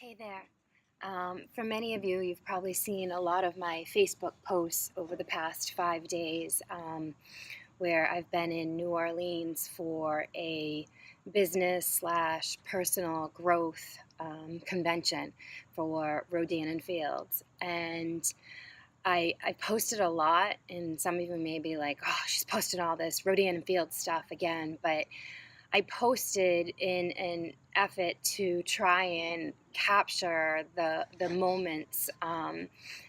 Hey there. For many of you, you've probably seen a lot of my Facebook posts over the past 5 days, where I've been in New Orleans for a business slash personal growth convention for Rodan and Fields. And I posted a lot, and some of you may be like, oh, she's posted all this Rodan and Fields stuff again. But I posted in an effort to try and capture the moments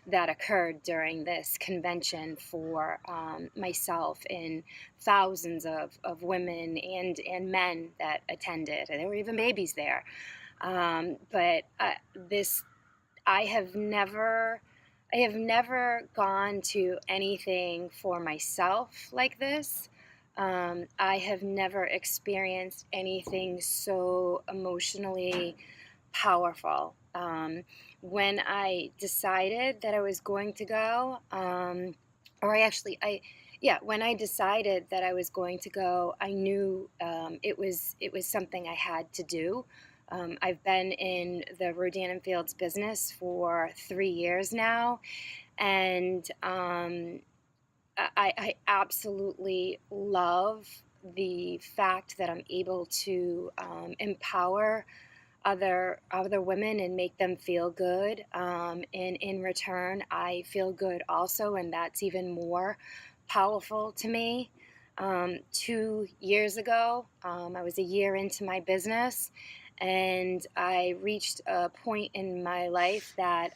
that occurred during this convention for myself and thousands of women and men that attended. And there were even babies there. But this, I have never. I have never gone to anything for myself like this. I have never experienced anything so emotionally powerful. When I decided that I was going to go, or I actually, I, yeah, when I decided that I was going to go, I knew it was something I had to do. I've been in the Rodan and Fields business for 3 years now, and I absolutely love the fact that I'm able to empower other women and make them feel good. And in return, I feel good also, and that's even more powerful to me. 2 years ago, I was a year into my business, and I reached a point in my life that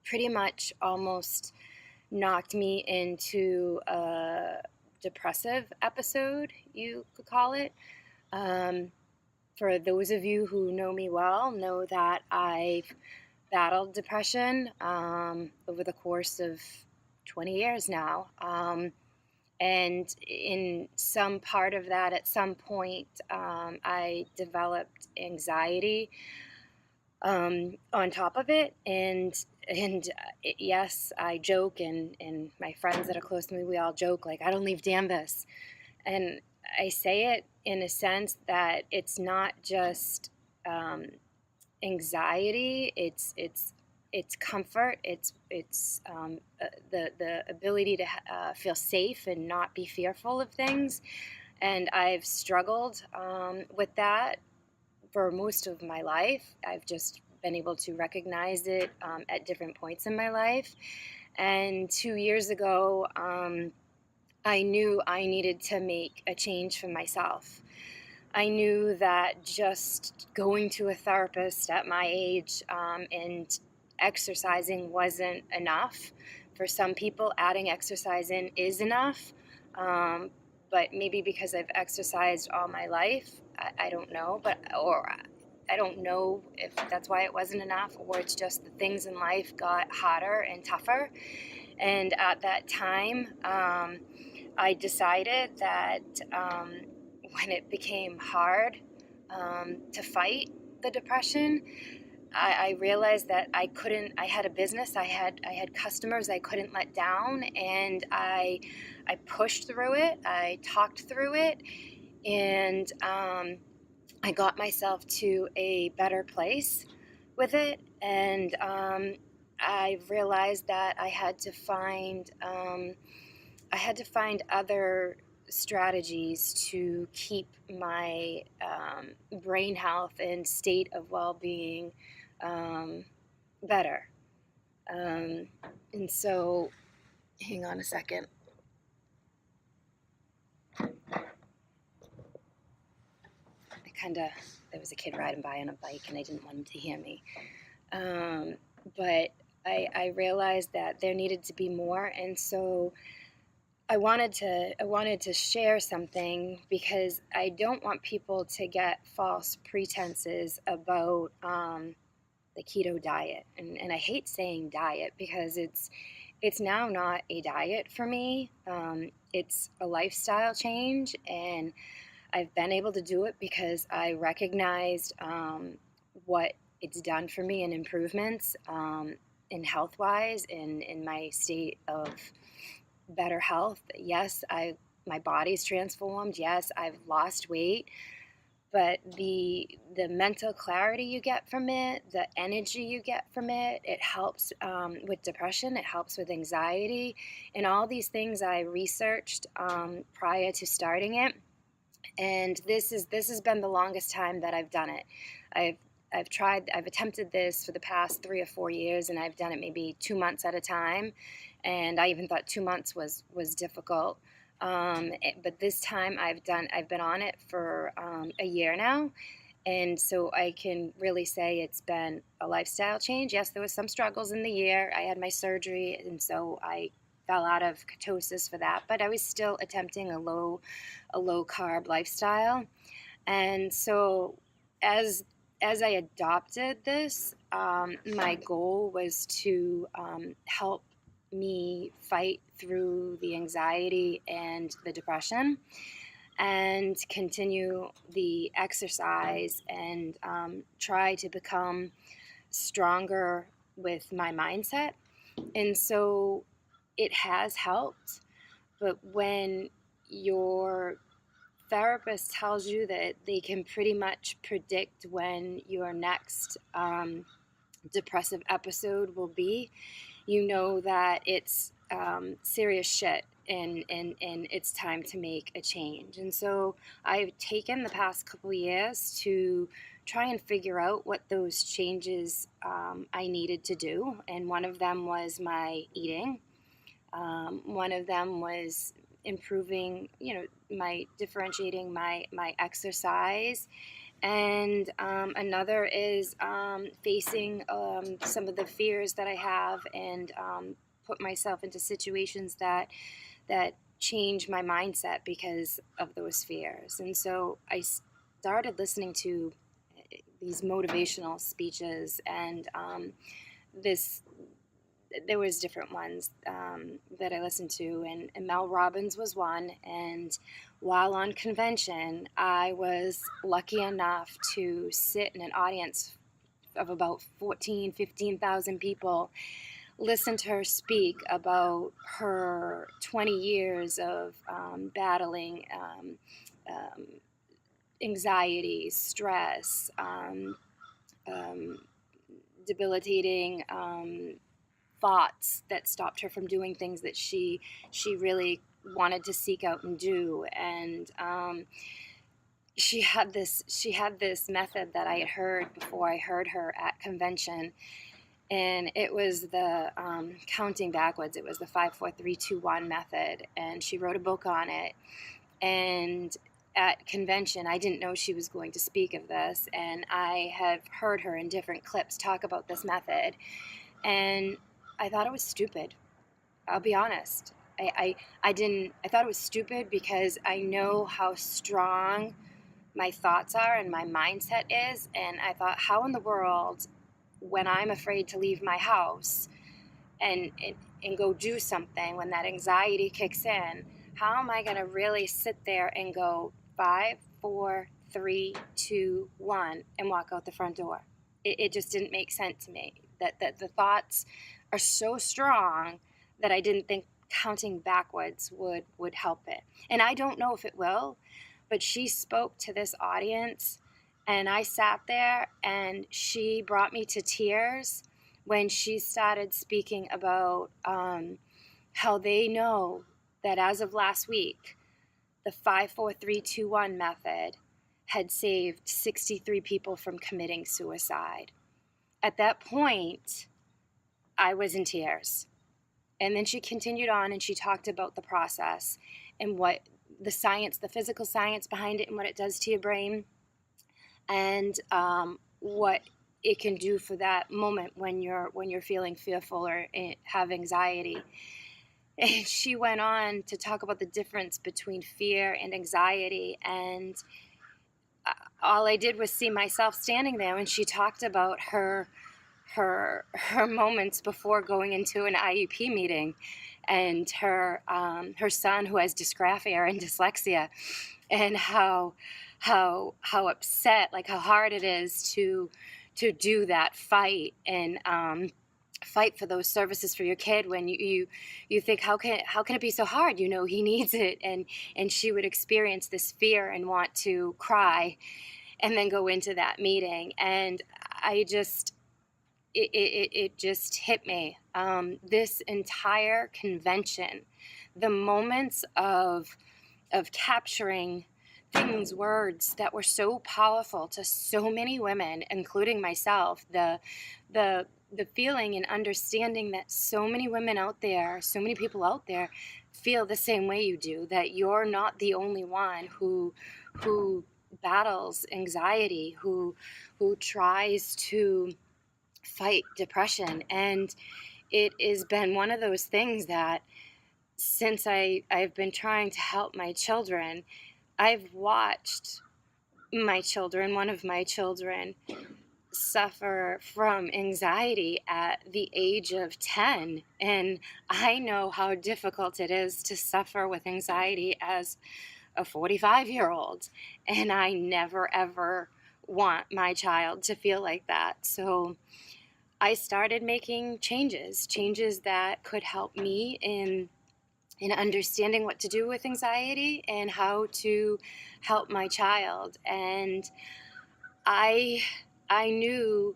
pretty much almost knocked me into a depressive episode, you could call it. Um, for those of you who know me well, know that I've battled depression over the course of 20 years now. And in some part of that, at some point, I developed anxiety on top of it, and yes, I joke, and my friends that are close to me, we all joke, like, I don't leave Danvers. And I say it in a sense that it's not just um, anxiety, it's comfort, it's the ability to feel safe and not be fearful of things. And I've struggled with that for most of my life. I've just been able to recognize it at different points in my life. And 2 years ago, I knew I needed to make a change for myself. I knew that just going to a therapist at my age and exercising wasn't enough. For some people, adding exercise in is enough. But maybe because I've exercised all my life, I don't know, or I don't know if that's why it wasn't enough, or it's just the things in life got harder and tougher. And at that time, I decided that when it became hard to fight the depression, I realized that I had a business, I had customers I couldn't let down, and I pushed through it, I talked through it, and I got myself to a better place with it. And I realized that I had to find other strategies to keep my brain health and state of well-being better. Um, and so, hang on a second. There was a kid riding by on a bike, and I didn't want him to hear me. But I realized that there needed to be more, and so I wanted to share something, because I don't want people to get false pretenses about the keto diet, and I hate saying diet, because it's now not a diet for me. It's a lifestyle change, and I've been able to do it because I recognized what it's done for me in improvements in health-wise, in my state of better health. Yes, my body's transformed. Yes, I've lost weight, but the mental clarity you get from it, the energy you get from it, it helps with depression, it helps with anxiety, and all these things I researched prior to starting it. And this has been the longest time that I've done it. I've I've attempted this for the past 3 or 4 years, and I've done it maybe 2 months at a time. And I even thought 2 months was difficult. But this time I've been on it for a year now, and so I can really say it's been a lifestyle change. Yes, there was some struggles in the year. I had my surgery, and so I fell out of ketosis for that, but I was still attempting a low carb lifestyle. And so as as I adopted this, my goal was to help me fight through the anxiety and the depression, and continue the exercise, and try to become stronger with my mindset. And so it has helped. But when your therapist tells you that they can pretty much predict when your next depressive episode will be, you know that it's serious shit, and it's time to make a change. And so I've taken the past couple years to try and figure out what those changes I needed to do. And one of them was my eating. One of them was improving, my differentiating my exercise. And another is facing some of the fears that I have, and put myself into situations that change my mindset because of those fears. And so I started listening to these motivational speeches, and this there was different ones that I listened to, and Mel Robbins was one. And while on convention, I was lucky enough to sit in an audience of about 15,000 people, listen to her speak about her 20 years of battling anxiety, stress, debilitating thoughts that stopped her from doing things that she really wanted to seek out and do. And she had this method that I had heard before I heard her at convention, and it was the counting backwards. It was the 5, 4, 3, 2, 1 method, and she wrote a book on it. And at convention, I didn't know she was going to speak of this, and I have heard her in different clips talk about this method, and I thought it was stupid. I'll be honest. I thought it was stupid because I know how strong my thoughts are and my mindset is. And I thought, how in the world, when I'm afraid to leave my house and go do something, when that anxiety kicks in, how am I going to really sit there and go 5, 4, 3, 2, 1 and walk out the front door? It just didn't make sense to me. That the thoughts are so strong that I didn't think counting backwards would help it. And I don't know if it will, but she spoke to this audience, and I sat there, and she brought me to tears when she started speaking about how they know that as of last week, the 5, 4, 3, 2, 1 method had saved 63 people from committing suicide. At that point, I was in tears. And then she continued on, and she talked about the process and what the science, the physical science behind it, and what it does to your brain, and what it can do for that moment when you're feeling fearful or have anxiety. And she went on to talk about the difference between fear and anxiety, and all I did was see myself standing there when she talked about her moments before going into an IEP meeting, and her son who has dysgraphia and dyslexia, and how upset, like how hard it is to do that fight, and fight for those services for your kid when you think, how can it be so hard? He needs it. And she would experience this fear and want to cry. and then go into that meeting. And I just, it just hit me. This entire convention, the moments of capturing things, words that were so powerful to so many women, including myself, the feeling and understanding that so many women out there, so many people out there feel the same way you do, that you're not the only one who battles anxiety, who tries to fight depression. And it has been one of those things that since I've been trying to help my children, I've watched one of my children, suffer from anxiety at the age of 10. And I know how difficult it is to suffer with anxiety as a 45-year-old. And I never, ever want my child to feel like that. So I started making changes that could help me in understanding what to do with anxiety and how to help my child. And I knew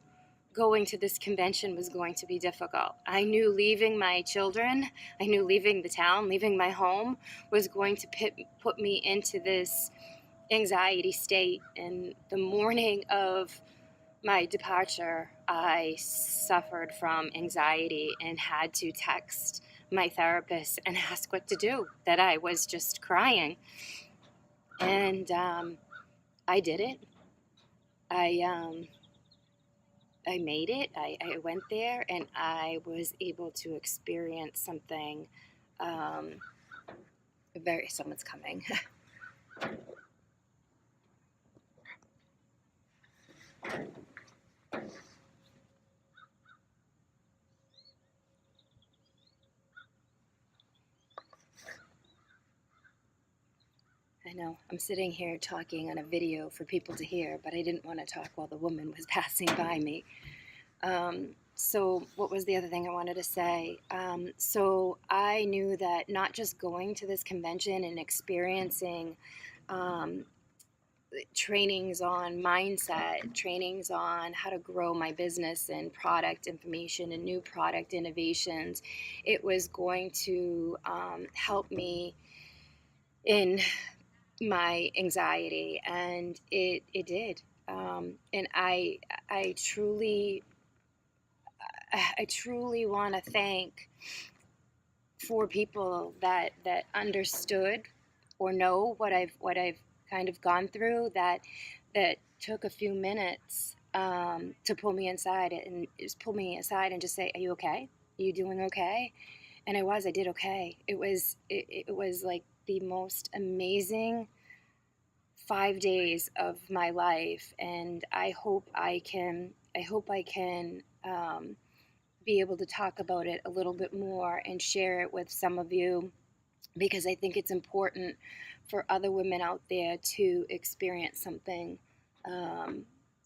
going to this convention was going to be difficult. I knew leaving my children, I knew leaving the town, leaving my home was going to put me into this anxiety state. And the morning of my departure, I suffered from anxiety and had to text my therapist and ask what to do, that I was just crying. And I did it. I made it. I went there and I was able to experience something someone's coming. I know, I'm sitting here talking on a video for people to hear, but I didn't want to talk while the woman was passing by me. So what was the other thing I wanted to say? So I knew that not just going to this convention and experiencing trainings on mindset, trainings on how to grow my business and product information and new product innovations, it was going to help me in my anxiety, and it did. And I truly want to thank for people that understood or know what I've kind of gone through, that took a few minutes to pull me aside and just say, "Are you okay? Are you doing okay?" And I did okay. It was like the most amazing 5 days of my life, and I hope I can be able to talk about it a little bit more and share it with some of you, because I think it's important for other women out there to experience something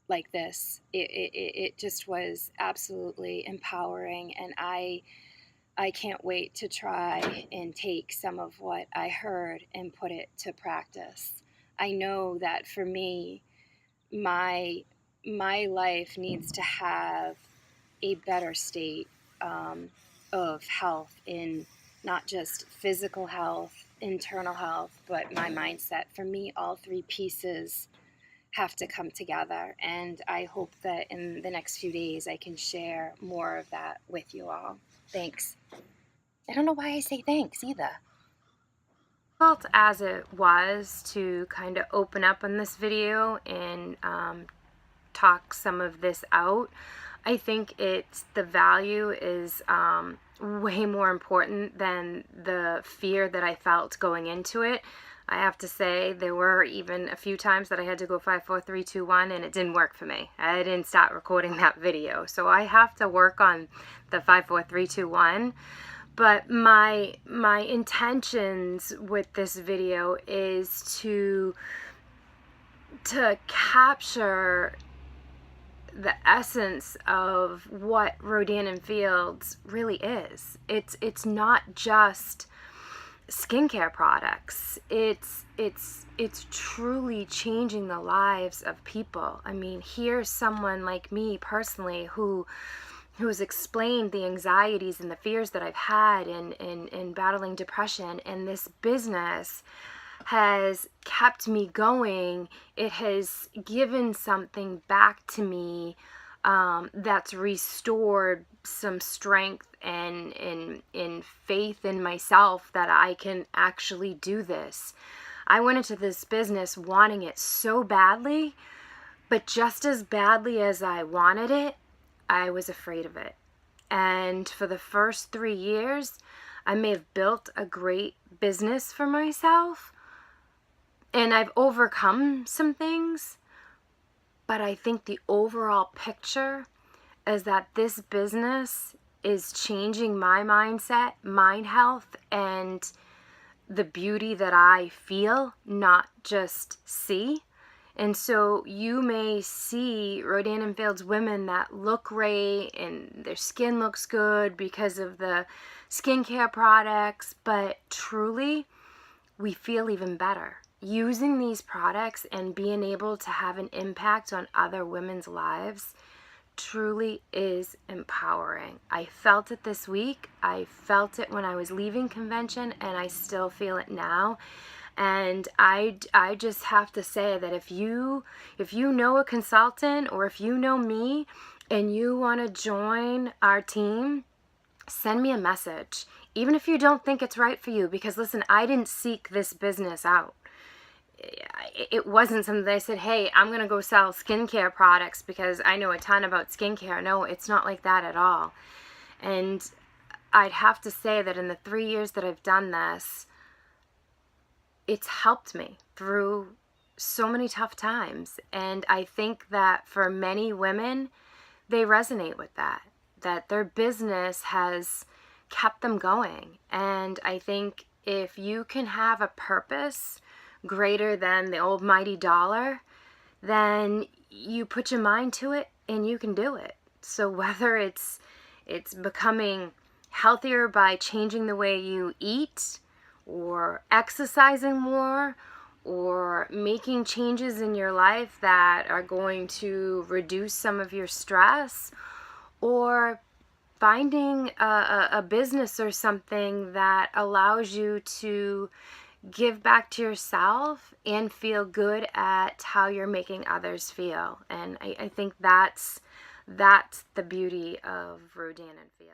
like this. It just was absolutely empowering, and I can't wait to try and take some of what I heard and put it to practice. I know that for me, my life needs to have a better state of health, in not just physical health, internal health, but my mindset. For me, all three pieces have to come together, and I hope that in the next few days I can share more of that with you all. Thanks. I don't know why I say thanks either. Felt as it was to kind of open up on this video and talk some of this out. I think the value is way more important than the fear that I felt going into it. I have to say, there were even a few times that I had to go 5, 4, 3, 2, 1, and it didn't work for me. I didn't start recording that video. So I have to work on the 5, 4, 3, 2, 1. But my intentions with this video is to capture the essence of what Rodan and Fields really is. It's not just skincare products. It's truly changing the lives of people. I mean, here's someone like me personally who's explained the anxieties and the fears that I've had in battling depression, and this business has kept me going. It has given something back to me, that's restored some strength and in faith in myself that I can actually do this. I went into this business wanting it so badly, but just as badly as I wanted it, I was afraid of it. And for the first 3 years, I may have built a great business for myself, and I've overcome some things, but I think the overall picture is that this business is changing my mindset, mind health, and the beauty that I feel, not just see. And so you may see Rodan and Fields women that look great and their skin looks good because of the skincare products, but truly we feel even better. Using these products and being able to have an impact on other women's lives truly is empowering. I felt it this week. I felt it when I was leaving convention, and I still feel it now. And I just have to say that if you know a consultant, or if you know me and you want to join our team, send me a message. Even if you don't think it's right for you, because listen, I didn't seek this business out. It wasn't something that I said, hey, I'm going to go sell skincare products because I know a ton about skincare. No, it's not like that at all. And I'd have to say that in the 3 years that I've done this, it's helped me through so many tough times. And I think that for many women, they resonate with that their business has kept them going. And I think if you can have a purpose greater than the almighty dollar, then you put your mind to it and you can do it. So whether it's becoming healthier by changing the way you eat, or exercising more, or making changes in your life that are going to reduce some of your stress, or finding a business or something that allows you to give back to yourself and feel good at how you're making others feel. And I think that's the beauty of Rodan and Fields.